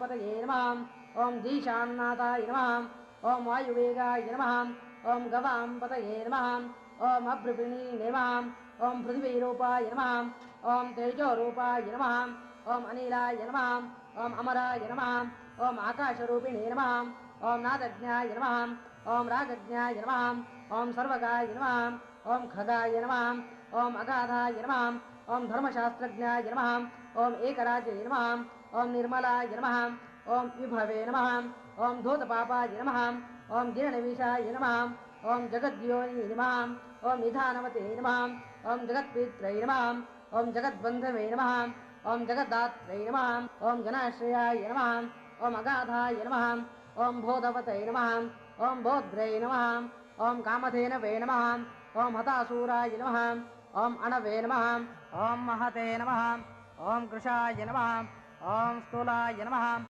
पतये नमः ॐ जीशान्नाथाय नमः ॐ वायुवेगाय नमः ॐ गवां पतये नमः ॐ अभ्रपिणीने नमः ॐ पृथिवीरूपाय नमः ॐ तेजोरूपाय नमः ॐ अनिलाय नमः ॐ अमराय नमः ॐ आकाशरूपिणे नमः ॐ नादज्ञाय नमः ॐ रागज्ञाय नमः ॐ सर्वगाय नमः ॐ खगाय नमः ॐ अगाधाय नमः ॐ धर्मशास्त्रज्ञाय नमः ॐ एकराजे नमः ॐ निर्मलाय नमः ॐ विभवे नमः ॐ धूतपापाय नमः ॐ गिरणविषाय नमः ॐ जगद्योनि नमः ॐ निधानवते नमः ॐ जगत्पित्रै नमः ॐ जगद्बन्धवे नमः ॐ जगद्दात्रै नमः ॐ जनाश्रयाय नमः ॐ अगाधाय नमः ॐ बोधवते नमः ॐ बोध्रै नमः ॐ कामधेनवे नमः ॐ हतासूराय नमः ॐ अणवे नमः ॐ महते नमः ॐ कृशाय नमः ॐ स्थूलाय नमः